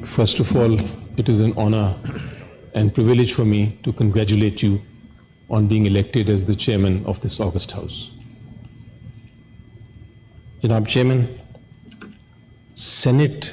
First of all, it is an honor and privilege for me to congratulate you on being elected as the chairman of this august house. Janab Chairman, Senate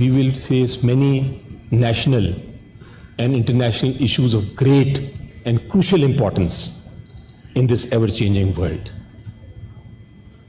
we will face many national and international issues of great and crucial importance in this ever-changing world.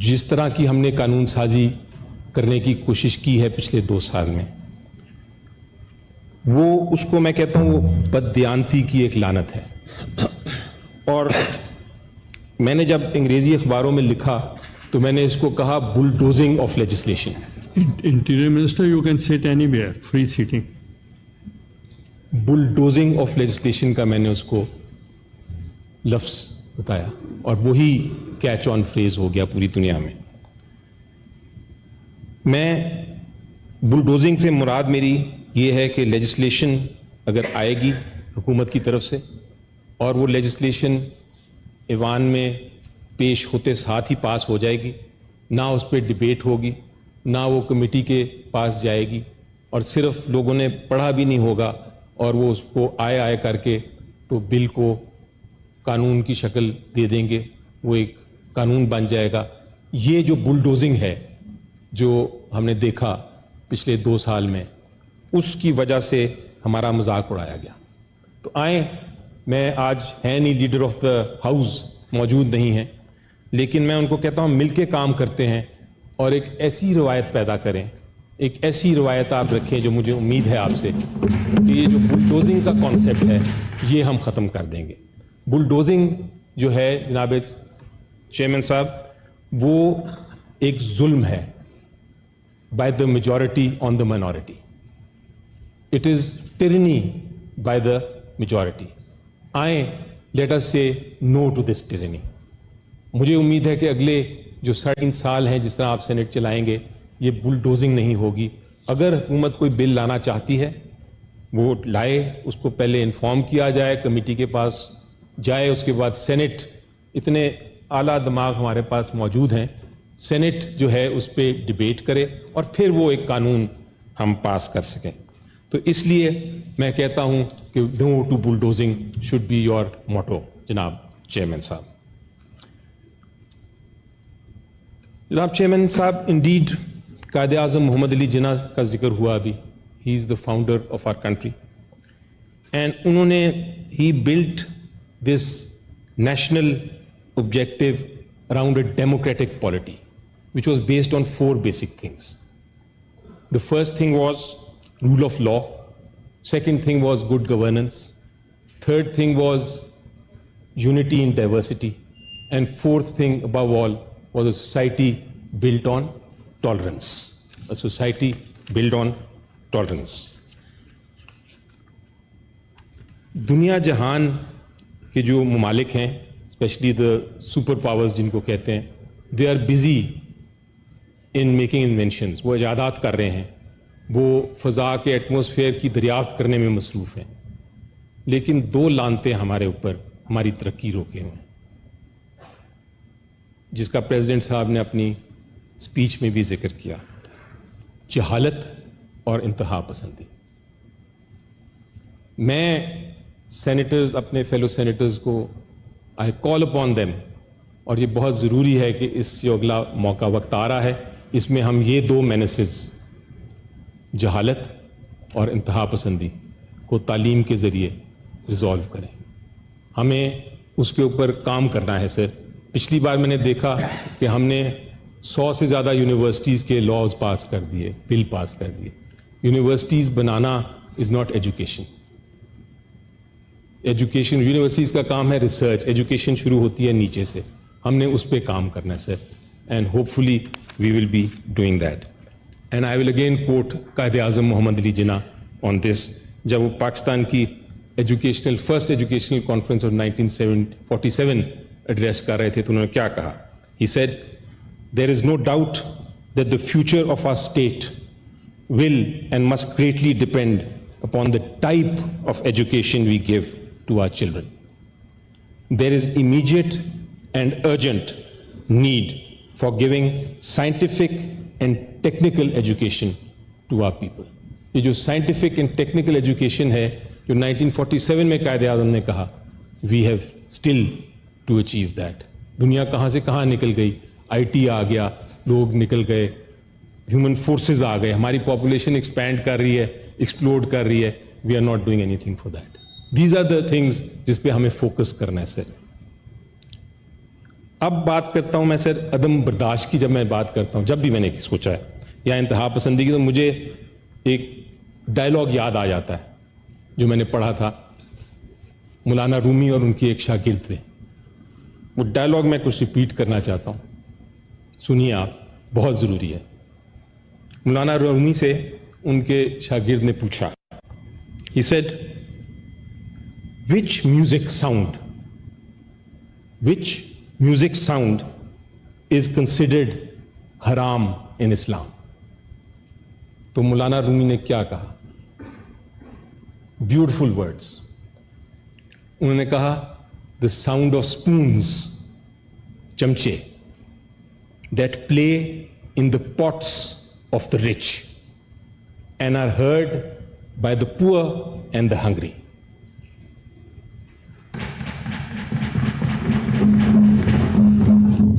جس طرح کی ہم نے قانون سازی کرنے کی کوشش کی ہے پچھلے 2 سال میں، وہ اس کو میں کہتا ہوں وہ بددیانتی کی ایک لعنت ہے. اور میں نے جب انگریزی اخباروں میں لکھا تو میں نے اس کو کہا bulldozing of legislation. Interior minister you can sit anywhere, free seating. Bulldozing of legislation کا میں نے اس کو لفظ بتایا اور وہی کیچ آن فریز ہو گیا پوری دنیا میں. میں بلڈوزنگ سے مراد میری یہ ہے کہ لیجسلیشن اگر آئے گی حکومت کی طرف سے اور وہ لیجسلیشن ایوان میں پیش ہوتے ساتھ ہی پاس ہو جائے گی، نہ اس پہ ڈبیٹ ہوگی، نہ وہ کمیٹی کے پاس جائے گی، اور صرف لوگوں نے پڑھا بھی نہیں ہوگا اور وہ اس کو آئے کر کے تو بل کو قانون کی شکل دے دیں گے، وہ ایک قانون بن جائے گا. یہ جو بلڈوزنگ ہے جو ہم نے دیکھا پچھلے 2 سال میں، اس کی وجہ سے ہمارا مذاق اڑایا گیا. تو آئیں، میں آج ہے نہیں، لیڈر آف دا ہاؤس موجود نہیں ہیں، لیکن میں ان کو کہتا ہوں مل کے کام کرتے ہیں اور ایک ایسی روایت پیدا کریں، ایک ایسی روایت آپ رکھیں جو مجھے امید ہے آپ سے کہ یہ جو بلڈوزنگ کا کانسیپٹ ہے یہ ہم ختم کر دیں گے. بلڈوزنگ جو ہے جناب چیئرمین صاحب، وہ ایک ظلم ہے by the majority on the minority. It is tyranny by the majority. آئیں، let us say no to this ٹرنی. مجھے امید ہے کہ اگلے جو 3.5 سال ہیں جس طرح آپ سینٹ چلائیں گے، یہ بلڈوزنگ نہیں ہوگی. اگر حکومت کوئی بل لانا چاہتی ہے وہ لائے، اس کو پہلے انفارم کیا جائے، کمیٹی کے پاس جائے، اس کے بعد سینٹ، اتنے اعلیٰ دماغ ہمارے پاس موجود ہیں، سینٹ جو ہے اس پہ ڈبیٹ کرے اور پھر وہ ایک قانون ہم پاس کر سکیں. تو اس لیے میں کہتا ہوں کہ no to bulldozing should be your motto جناب چیئرمین صاحب. جناب چیئرمین صاحب، انڈیڈ قائد اعظم محمد علی جناح کا ذکر ہوا ابھی. He is the founder of our country and انہوں نے he built this national objective around a democratic polity, which was based on 4 basic things. The first thing was rule of law. Second thing was good governance. Third thing was unity in diversity. And fourth thing, above all, was a society built on tolerance. A society built on tolerance. دنیا جہان کے جو ممالک ہیں، especially the super powers جن کو کہتے ہیں، they are busy in making inventions. وہ ایجادات کر رہے ہیں، وہ فضا کے ایٹماسفیئر کی دریافت کرنے میں مصروف ہیں، لیکن 2 لانتیں ہمارے اوپر ہماری ترقی روکے ہوئے ہیں، جس کا پریزیڈنٹ صاحب نے اپنی اسپیچ میں بھی ذکر کیا: جہالت اور انتہا پسندی. میں سینیٹرز، اپنے فیلو سینیٹرز کو I call upon them، اور یہ بہت ضروری ہے کہ اس جو اگلا موقع وقت آ رہا ہے، اس میں ہم یہ 2 مینسز، جہالت اور انتہا پسندی کو تعلیم کے ذریعے ریزالو کریں. ہمیں اس کے اوپر کام کرنا ہے سر. پچھلی بار میں نے دیکھا کہ ہم نے 100 سے زیادہ یونیورسٹیز کے لاز پاس کر دیے، بل پاس کر دیے. Universities banana is not education. Education, universities کا کام ہے ریسرچ. ایجوکیشن شروع ہوتی ہے نیچے سے. ہم نے اس پہ کام کرنا ہے sir, and hopefully we will be doing that. And I will again quote Quaid Azam محمد علی جناح آن دس. جب وہ پاکستان کی first educational conference of 1947 address کر رہے تھے تو انہوں نے کیا کہا؟ He said there is no doubt that the future of our state will and must greatly depend upon the type of education we give to our children. There is immediate and urgent need for giving scientific and technical education to our people. یہ جو scientific and technical education ہے جو 1947 میں قائد اعظم نے کہا، we have still to achieve that. دنیا کہاں سے کہاں نکل گئی، آئی ٹی آ گیا، لوگ نکل گئے، ہیومن فورسز آ گئے، ہماری پاپولیشن ایکسپینڈ کر رہی ہے، ایکسپلوڈ کر رہی ہے. We are not doing anything for that. These are the things جس پہ ہمیں فوکس کرنا ہے سر. اب بات کرتا ہوں میں سر عدم برداشت کی. جب میں بات کرتا ہوں, جب بھی میں نے سوچا ہے یا انتہا پسندی کی, تو مجھے ایک ڈائلاگ یاد آ جاتا ہے جو میں نے پڑھا تھا مولانا رومی اور ان کی ایک شاگرد پہ. وہ ڈائلاگ میں کچھ ریپیٹ کرنا چاہتا ہوں, سنیے آپ, بہت ضروری ہے. مولانا رومی سے ان کے شاگرد نے پوچھا, he said, which music sound is considered haram in Islam? تو مولانا رومی نے کیا کہا؟ Beautiful words. انہوں نے کہا, the sound of spoons, چمچے, that play in the pots of the rich and are heard by the poor and the hungry.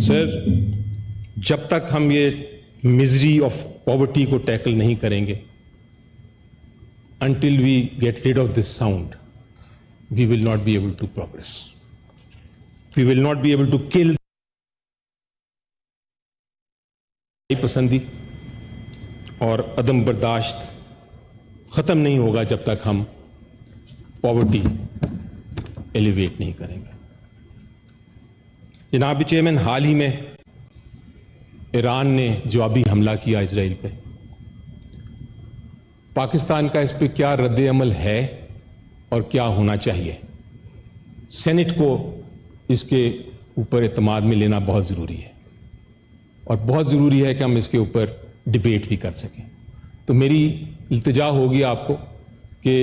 سر, جب تک ہم یہ مزری آف پاورٹی کو ٹیکل نہیں کریں گے, until we get rid of this sound, we will not be able to progress. We will not be able to kill پسندی اور عدم برداشت ختم نہیں ہوگا جب تک ہم پاورٹی ایلیویٹ نہیں کریں گے. جناب چیئرمین, حال ہی میں ایران نے جوابی حملہ کیا اسرائیل پہ. پاکستان کا اس پہ کیا رد عمل ہے اور کیا ہونا چاہیے؟ سینٹ کو اس کے اوپر اعتماد میں لینا بہت ضروری ہے, اور بہت ضروری ہے کہ ہم اس کے اوپر ڈبیٹ بھی کر سکیں. تو میری التجا ہوگی آپ کو کہ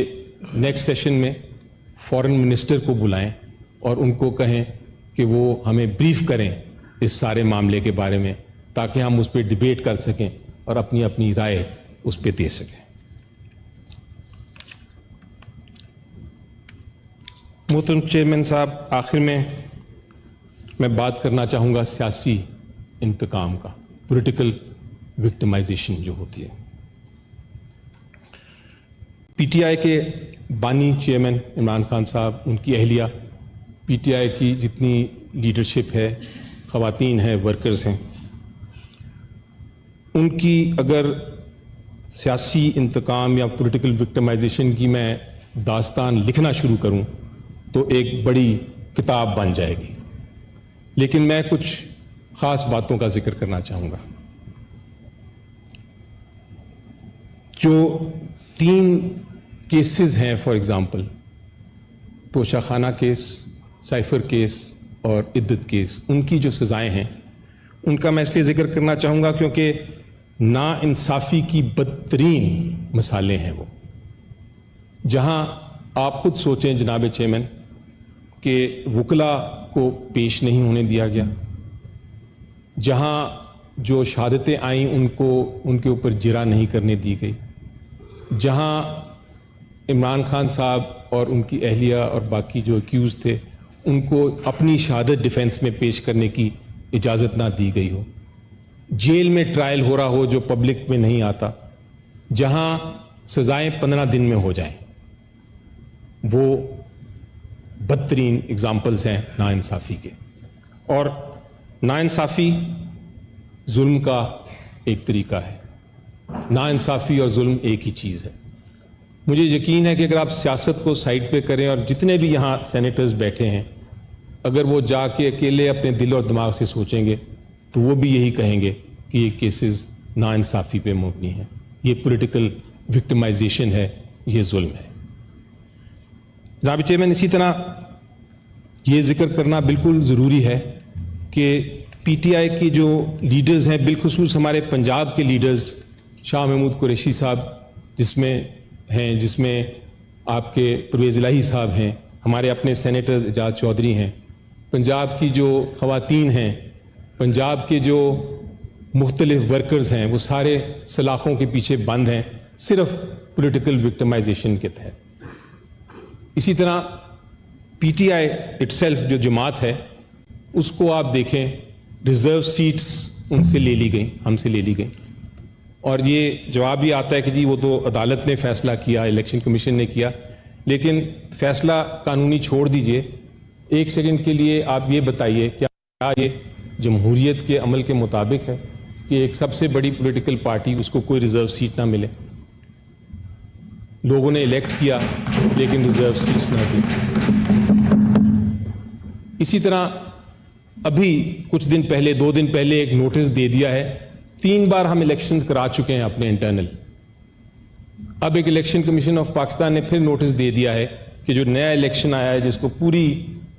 نیکسٹ سیشن میں فورن منسٹر کو بلائیں اور ان کو کہیں کہ وہ ہمیں بریف کریں اس سارے معاملے کے بارے میں, تاکہ ہم اس پہ ڈبیٹ کر سکیں اور اپنی اپنی رائے اس پہ دے سکیں. محترم چیئرمین صاحب, آخر میں بات کرنا چاہوں گا سیاسی انتقام کا, پولیٹیکل وکٹمائزیشن جو ہوتی ہے. پی ٹی آئی کے بانی چیئرمین عمران خان صاحب, ان کی اہلیہ, پی ٹی آئی کی جتنی لیڈرشپ ہے, خواتین ہیں, ورکرز ہیں, ان کی اگر سیاسی انتقام یا پولیٹیکل وکٹمائزیشن کی میں داستان لکھنا شروع کروں تو ایک بڑی کتاب بن جائے گی. لیکن میں کچھ خاص باتوں کا ذکر کرنا چاہوں گا. جو 3 کیسز ہیں, فار ایگزامپل توشہ خانہ کیس, سائفر کیس اور عدت کیس, ان کی جو سزائیں ہیں ان کا میں اس لیے ذکر کرنا چاہوں گا کیونکہ نا انصافی کی بدترین مثالیں ہیں وہ, جہاں آپ خود سوچیں جناب چیئرمین کہ وکلا کو پیش نہیں ہونے دیا گیا, جہاں جو شہادتیں آئیں ان کے اوپر جرح نہیں کرنے دی گئی, جہاں عمران خان صاحب اور ان کی اہلیہ اور باقی جو ایکیوز تھے ان کو اپنی شہادت ڈیفینس میں پیش کرنے کی اجازت نہ دی گئی ہو, جیل میں ٹرائل ہو رہا ہو جو پبلک میں نہیں آتا, جہاں سزائیں 15 دن میں ہو جائیں. وہ بدترین اگزامپلس ہیں ناانصافی کے. اور ناانصافی ظلم کا ایک طریقہ ہے, ناانصافی اور ظلم ایک ہی چیز ہے. مجھے یقین ہے کہ اگر آپ سیاست کو سائڈ پہ کریں, اور جتنے بھی یہاں سینیٹرز بیٹھے ہیں, اگر وہ جا کے اکیلے اپنے دل اور دماغ سے سوچیں گے تو وہ بھی یہی کہیں گے کہ یہ کیسز ناانصافی پہ مبنی ہیں, یہ پولیٹیکل وکٹمائزیشن ہے, یہ ظلم ہے. جناب چیئرمین, اسی طرح یہ ذکر کرنا بالکل ضروری ہے کہ پی ٹی آئی کی جو لیڈرز ہیں, بالخصوص ہمارے پنجاب کے لیڈرز, شاہ محمود قریشی صاحب جس میں آپ کے پرویز الہی صاحب ہیں, ہمارے اپنے سینیٹر اعجاز چودھری ہیں, پنجاب کی جو خواتین ہیں, پنجاب کے جو مختلف ورکرز ہیں, وہ سارے سلاخوں کے پیچھے بند ہیں صرف پولیٹیکل وکٹمائزیشن کے تحت. اسی طرح P T I it self جو جماعت ہے, اس کو آپ دیکھیں, ریزرو سیٹس ان سے لے لی گئیں, ہم سے لے لی گئیں, اور یہ جواب بھی آتا ہے کہ جی وہ تو عدالت نے فیصلہ کیا, الیکشن کمیشن نے کیا. لیکن فیصلہ قانونی چھوڑ دیجئے, ایک سیکنڈ کے لیے آپ یہ بتائیے کہ کیا یہ جمہوریت کے عمل کے مطابق ہے کہ ایک سب سے بڑی پولیٹیکل پارٹی اس کو کوئی ریزرو سیٹ نہ ملے؟ لوگوں نے الیکٹ کیا لیکن ریزرو سیٹس نہ دی. اسی طرح ابھی کچھ دن پہلے 2 دن پہلے ایک نوٹس دے دیا ہے. 3 بار ہم الیکشنز کرا چکے ہیں اپنے انٹرنل. اب ایک الیکشن کمیشن آف پاکستان نے پھر نوٹس دے دیا ہے کہ جو نیا الیکشن آیا ہے جس کو پوری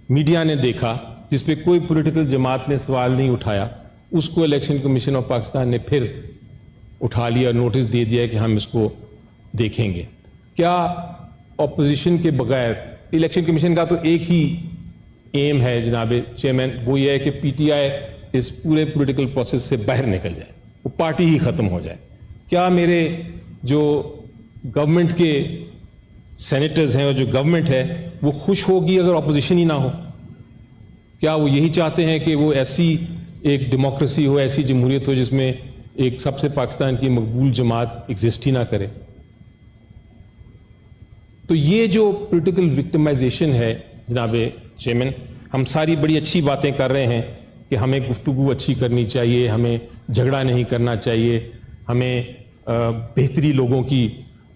میڈیا نے دیکھا, جس پہ کوئی پولیٹیکل جماعت نے سوال نہیں اٹھایا, اس کو الیکشن کمیشن آف پاکستان نے پھر اٹھا لیا اور نوٹس دے دیا ہے کہ ہم اس کو دیکھیں گے. کیا اپوزیشن کے بغیر, الیکشن کمیشن کا تو ایک ہی ایم ہے جناب چیئرمین, وہ یہ ہے کہ پی ٹی آئی اس پورے پولیٹیکل پروسیس سے باہر نکل جائے, وہ پارٹی ہی ختم ہو جائے. کیا میرے جو گورنمنٹ کے سینیٹرز ہیں اور جو گورنمنٹ ہے وہ خوش ہوگی اگر اپوزیشن ہی نہ ہو؟ کیا وہ یہی چاہتے ہیں کہ وہ ایسی ایک ڈیموکریسی ہو, ایسی جمہوریت ہو جس میں ایک سب سے پاکستان کی مقبول جماعت ایگزسٹ ہی نہ کرے؟ تو یہ جو پولیٹیکل وکٹمائزیشن ہے جناب چیئرمین, ہم ساری بڑی اچھی باتیں کر رہے ہیں کہ ہمیں گفتگو اچھی کرنی چاہیے, ہمیں جھگڑا نہیں کرنا چاہیے, ہمیں بہتری لوگوں کی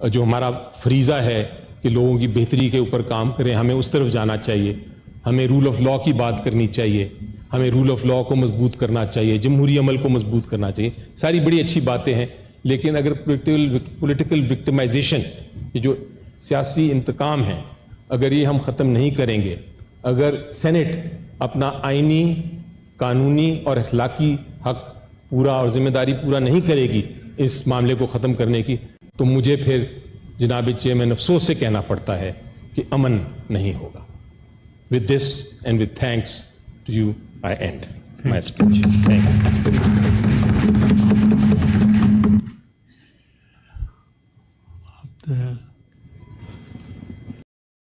جو ہمارا فریضہ ہے کہ لوگوں کی بہتری کے اوپر کام کریں, ہمیں اس طرف جانا چاہیے, ہمیں رول آف لا کی بات کرنی چاہیے, ہمیں رول آف لا کو مضبوط کرنا چاہیے, جمہوری عمل کو مضبوط کرنا چاہیے. ساری بڑی اچھی باتیں ہیں, لیکن اگر پولیٹیکل وکٹمائزیشن, یہ جو سیاسی انتقام ہے, اگر یہ ہم ختم نہیں کریں گے, اگر سینٹ اپنا آئینی, قانونی اور اخلاقی حق پورا اور ذمہ داری پورا نہیں کرے گی اس معاملے کو ختم کرنے کی, تو مجھے پھر جناب چیئرمین افسوس سے کہنا پڑتا ہے کہ امن نہیں ہوگا. With this and with thanks to you, I end my speech. Thank you.